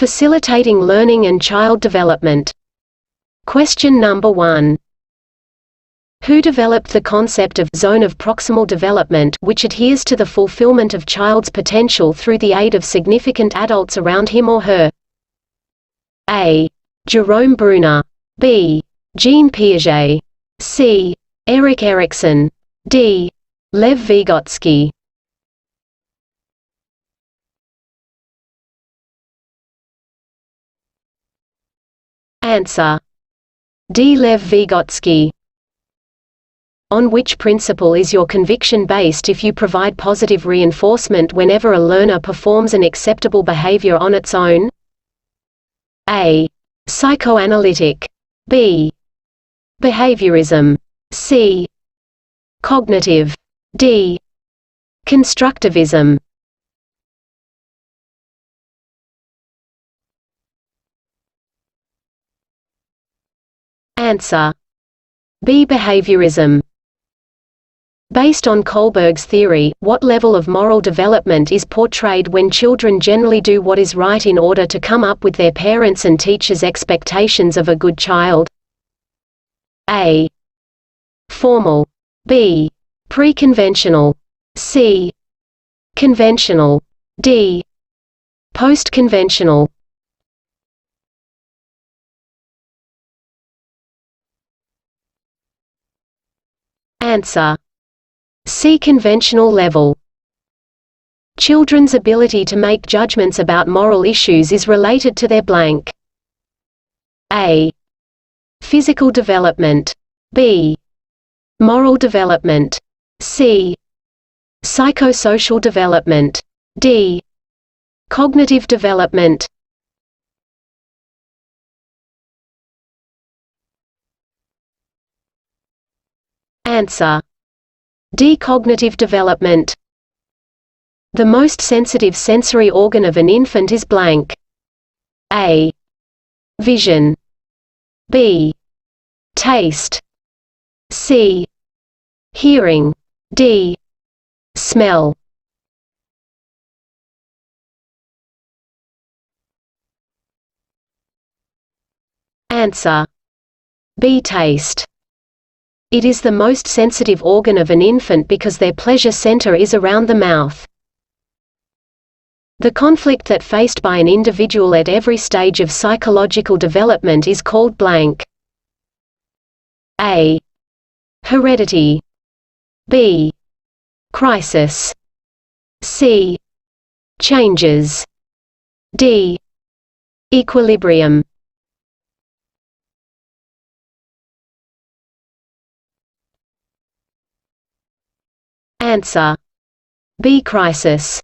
Facilitating learning and child development. Question number 1. Who developed the concept of zone of proximal development, which adheres to the fulfillment of child's potential through the aid of significant adults around him or her? A. Jerome Bruner. B. Jean Piaget. C. Erik Erikson. D. Lev Vygotsky. Answer. D. Lev Vygotsky. On which principle is your conviction based if you provide positive reinforcement whenever a learner performs an acceptable behavior on its own? A. Psychoanalytic. B. Behaviorism. C. Cognitive. D. Constructivism. Answer. B. Behaviorism. Based on Kohlberg's theory, what level of moral development is portrayed when children generally do what is right in order to come up with their parents' and teachers' expectations of a good child? A. Formal. B. Pre-conventional. C. Conventional. D. Post-conventional. Answer. C. Conventional level. Children's ability to make judgments about moral issues is related to their blank. A. Physical development. B. Moral development. C. Psychosocial development. D. Cognitive development. Answer. D. Cognitive development. The most sensitive sensory organ of an infant is blank. A. Vision. B. Taste. C. Hearing. D. Smell. Answer. B. Taste. It is the most sensitive organ of an infant because their pleasure center is around the mouth. The conflict that faced by an individual at every stage of psychological development is called blank. A. Heredity. B. Crisis. C. Changes. D. Equilibrium. Answer. B. Crisis.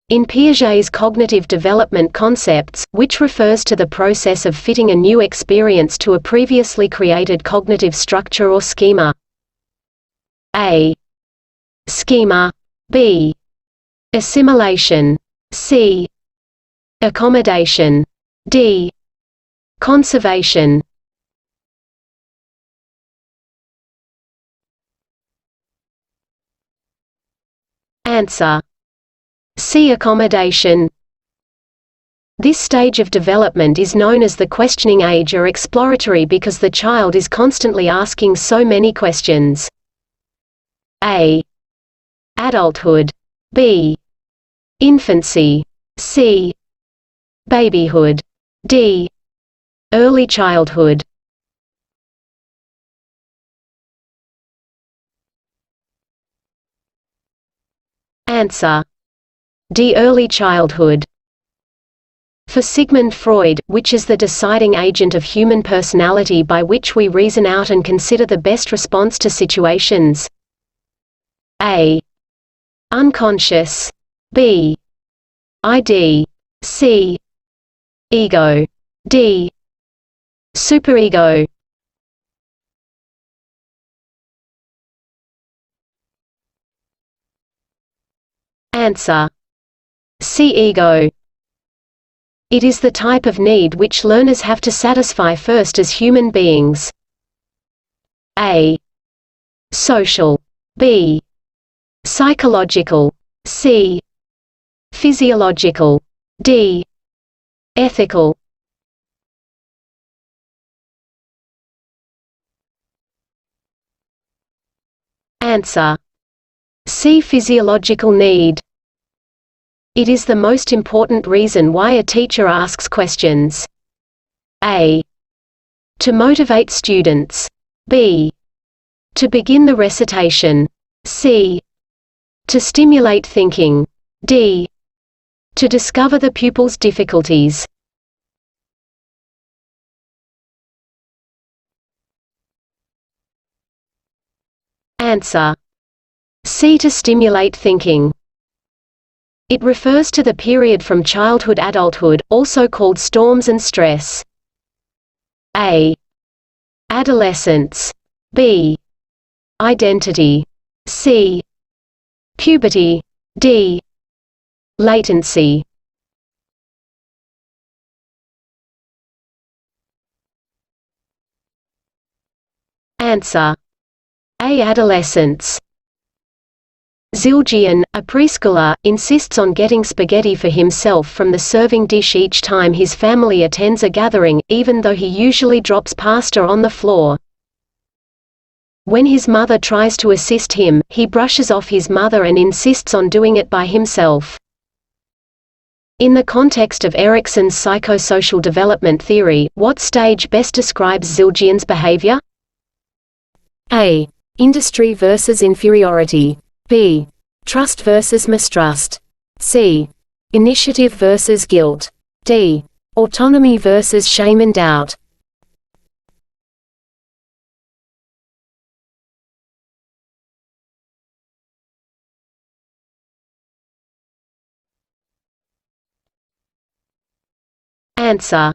In Piaget's cognitive development concepts, which refers to the process of fitting a new experience to a previously created cognitive structure or schema. A. Schema. B. Assimilation. C. Accommodation. D. Conservation. Answer. C. Accommodation. This stage of development is known as the questioning age or exploratory because the child is constantly asking so many questions. A. Adulthood. B. Infancy. C. Babyhood. D. Early childhood. Answer. D. Early childhood. For Sigmund Freud, which is the deciding agent of human personality by which we reason out and consider the best response to situations? A. Unconscious. B. ID. C. Ego. D. Superego. Answer. C. Ego. It is the type of need which learners have to satisfy first as human beings. A. Social. B. Psychological. C. Physiological. D. Ethical. Answer. C. Physiological need. It is the most important reason why a teacher asks questions. A. To motivate students. B. To begin the recitation. C. To stimulate thinking. D. To discover the pupil's difficulties. Answer. C. To stimulate thinking. It refers to the period from childhood-adulthood, also called storms and stress. A. Adolescence. B. Identity. C. Puberty. D. Latency. Answer. A. Adolescence. Zildjian, a preschooler, insists on getting spaghetti for himself from the serving dish each time his family attends a gathering, even though he usually drops pasta on the floor. When his mother tries to assist him, he brushes off his mother and insists on doing it by himself. In the context of Erikson's psychosocial development theory, what stage best describes Zildjian's behavior? A. Industry versus inferiority. B. Trust versus mistrust. C. Initiative versus guilt. D. Autonomy versus shame and doubt. Answer.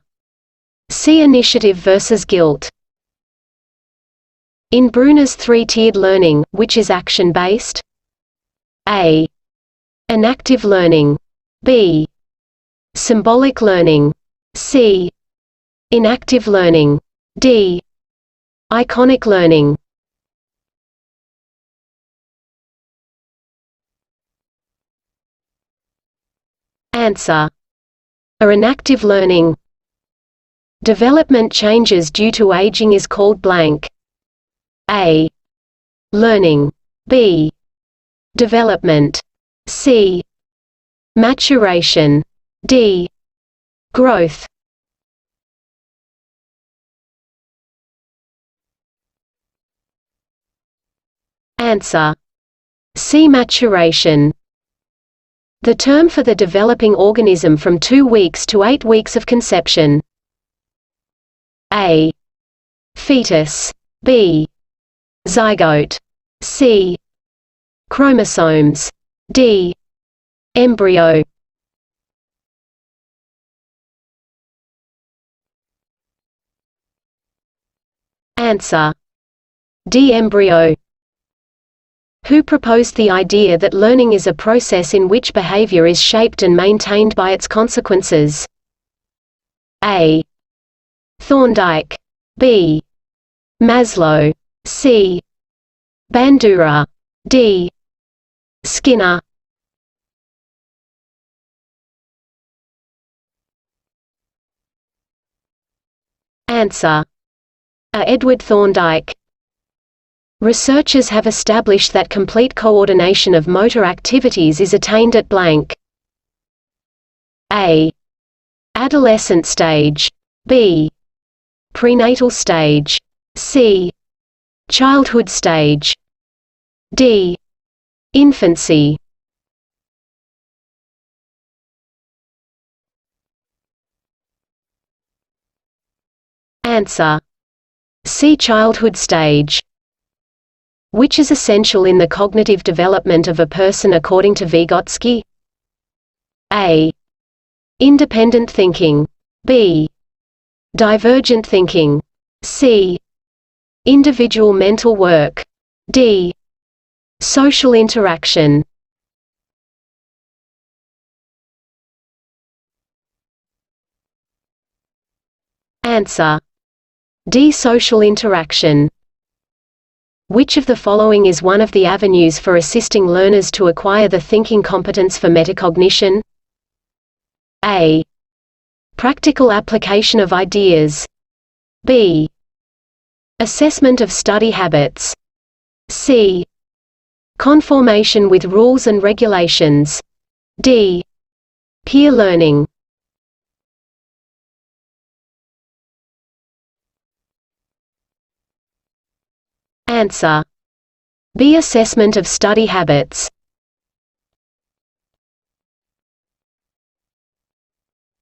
C. Initiative versus guilt. In Bruner's three-tiered learning, which is action-based? A. Enactive learning. B. Symbolic learning. C. Inactive learning. D. Iconic learning. Answer. A. Inactive learning. Development changes due to aging is called blank. A. Learning. B. Development. C. Maturation. D. Growth. Answer. C. Maturation. The term for the developing organism from 2 weeks to 8 weeks of conception. A. Fetus. B. Zygote. C. Chromosomes. D. Embryo. Answer. D. Embryo. Who proposed the idea that learning is a process in which behavior is shaped and maintained by its consequences? A. Thorndike. B. Maslow. C. Bandura. D. Skinner. Answer. A. Edward Thorndike. Researchers have established that complete coordination of motor activities is attained at blank. A. Adolescent stage. B. Prenatal stage. C. Childhood stage. D. Infancy. Answer. C. Childhood stage. Which is essential in the cognitive development of a person according to Vygotsky? A. Independent thinking. B. Divergent thinking. C. Individual mental work. D. Social interaction. Answer. D. Social interaction. Which of the following is one of the avenues for assisting learners to acquire the thinking competence for metacognition? A. Practical application of ideas. B. Assessment of study habits. C. Conformation with rules and regulations. D. Peer learning. Answer. B. Assessment of study habits.